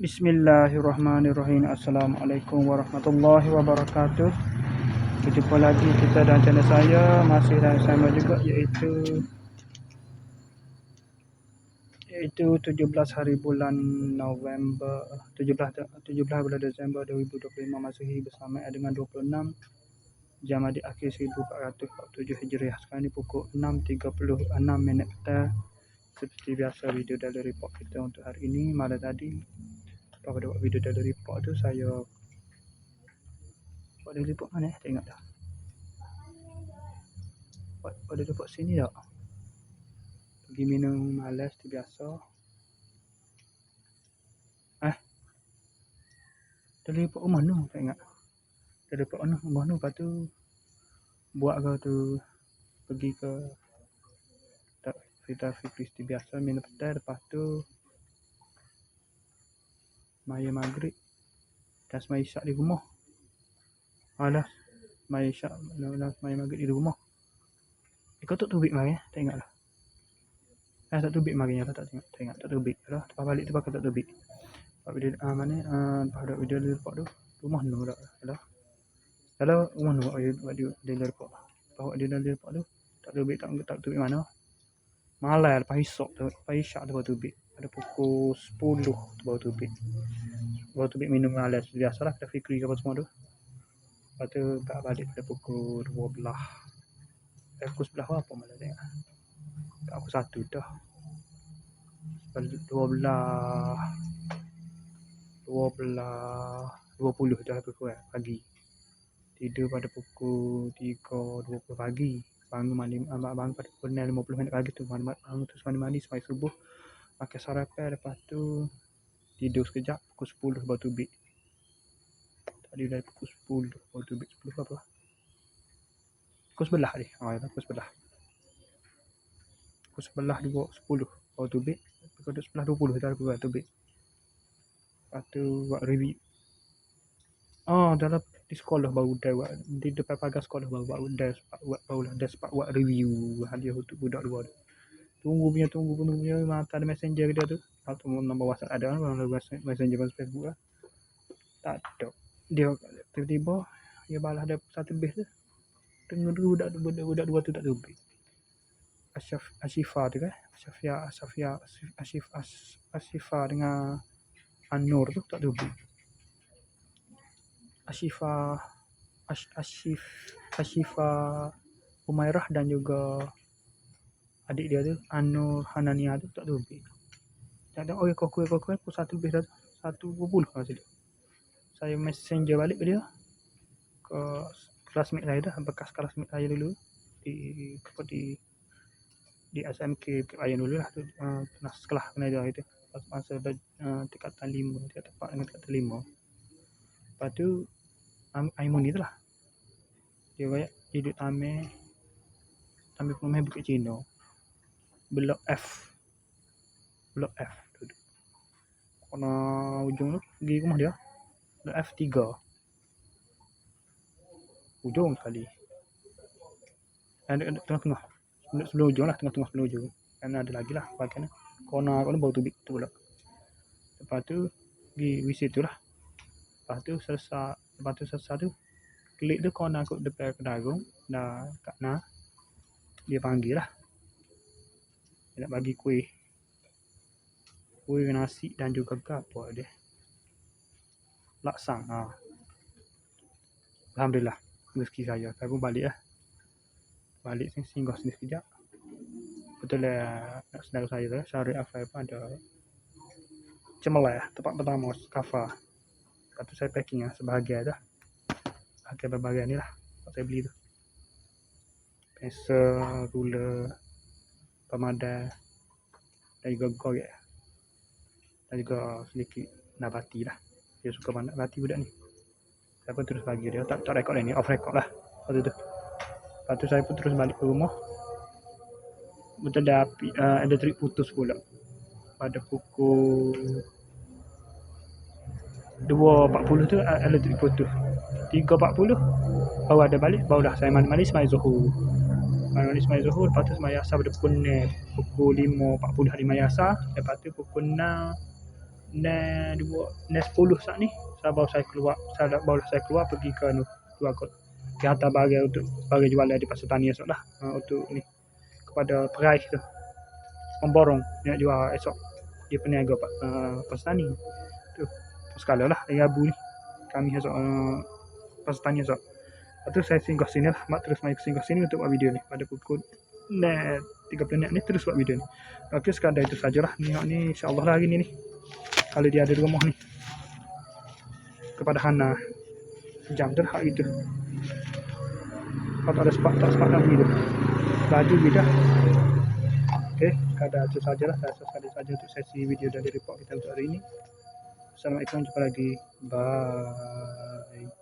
Bismillahirrahmanirrahim. Assalamualaikum warahmatullahi wabarakatuh. Berjumpa lagi kita dan channel saya, masih dan sama juga, iaitu 17 hari bulan November, 17 bulan Desember 2025 Masehi, bersama dengan 26 Jamadil Akhir 1447 Hijriah. Sekarang ni pukul 6.36 minit petang. Seperti biasa, video daily report kita untuk hari ini. Malam tadi pada buat video daily report tu, saya buat daily report mana tak ingat dah. Buat daily report sini tak. Pergi minum malas tu biasa. Daily report rumah tu tak ingat. Daily report rumah tu, lepas tu buat ke tu, pergi ke tak Fitri biasa minum petang. Lepas tu maya maghrib dan semaya isyak di rumah. Maya isyak, maya maghrib di rumah. Kau tak tubik mari tak ingat lah. Tak tubik mari tak ingat tak tubik lah. Lepas balik tu pakai tak tubik. Lepas video lepas ada video report tu rumah tu dah lah. Kalau rumah tu buat video report. Bawa dia dalam report tu tak tubik mana. Malam lepas isyak tu baru tubik. Pada pukul 10 tu baru tubik. Baru tubik minum malam biasalah, kita fikri ke apa semua tu. Lepas tu balik pada pukul 12. Pukul 11 apa malam tengok. Aku 1 dah. 12 20 dah lebih kurang pagi. Tidur pada pukul 3.20 pagi. Bangun pada pukul 6.50 minit pagi tu. Bangun tu mandi semai subuh. Makan sarapan, lepas tu tidur sekejap. Pukul 10 baru tubik. Tadi dah pukul 10 baru tubik. 10 apa? Pukul 11 ni. Pukul 11. Pukul 11 2 10 baru tubik. Pukul 11.20 dah baru tubik. Lepas tu buat review. Dalam di sekolah baru dah buat, di depan pagar sekolah baru buat review hadiah untuk budak dua tu. Tunggu punya mata ada messenger dia tu. Atau nombor WhatsApp ada kan, messenger Facebook lah. Tak ada. Dia tiba-tiba dia balas ada satu base tu. Tengok dulu budak dua tu tak tubik. Asyifa tu kan. Asyifa dengan Anur tu tak tubik. Asyifa Umairah dan juga adik dia tu Anur Hanania tu tak tubik. Tak ada kau pukul 1 lebih dah 1.20 masa tu. Saya messenger balik ke dia, ke classmate saya dah, bekas classmate saya dulu di SMK Ayan dulu lah tu, pernah sekolah kena dia itu masa tingkatan 5, tingkatan 4 dengan tingkatan 5. Lepas tu Aimun tu lah, dia kayak hidup Tamil pemain Bukit Cina, blok F tu kena ujung tu pergi rumah dia, blok F3 ujung sekali, tengah-tengah sebelum ujung lah, tengah-tengah sebelum ujung kan ada lagi lah bagian corner baru tubik tu pula. Lepas tu pergi WC tu lah. Lepas tu selesai tu klik tu corner kat depan kedagung dah kat dia panggil lah, dia nak bagi kuih nasi dan juga apa dia laksang. Alhamdulillah rezeki saya pun balik singgah sini sekejap. Betul lah saudara saya tu Syarif Afai pun ada Cemelih tempat pertama kafa. Lepas tu saya packing lah sebahagian dah, bahagian ni lah saya beli tu, pensel, ruler, pemadam dan juga korek dan juga sedikit nabati lah. Dia suka banget nabati budak ni. Saya pun terus bagi dia, tak rekod ni, off record lah. Lepas tu saya pun terus balik ke rumah. Betul dah elektrik putus pula pada pukul 2.40 tu elektrik putus. 3.40 baru ada balik, baru dah saya mandi semai Zuhur. Lepas tu semai asar pada pukul 5.40 hari maya asar. Lepas tu pukul 6 10 saat ni baru saya keluar pergi ke dua kot di hantar barang untuk barang jualan di pasar tani esok lah, untuk ni kepada price tu pemborong nak jual esok dia peniaga pasar tani tu sekala lah hari Rabu ni kami esok pasar tani esok. Lepas tu saya singgah sini lah, mak terus main singgah sini untuk buat video ni pada pukul 30 minit ni terus buat video ni. Okey, sekadar itu sajalah ni insya-Allah lah hari ni kalau dia ada di rumah ni kepada Hana jam tu hak gitu. Kalau tak ada tak sepak lagi tu laju kita. Okey, sekadar itu sajalah, saya sekadar saja untuk sesi video dari report kita untuk hari ini. Assalamualaikum, jumpa lagi, bye.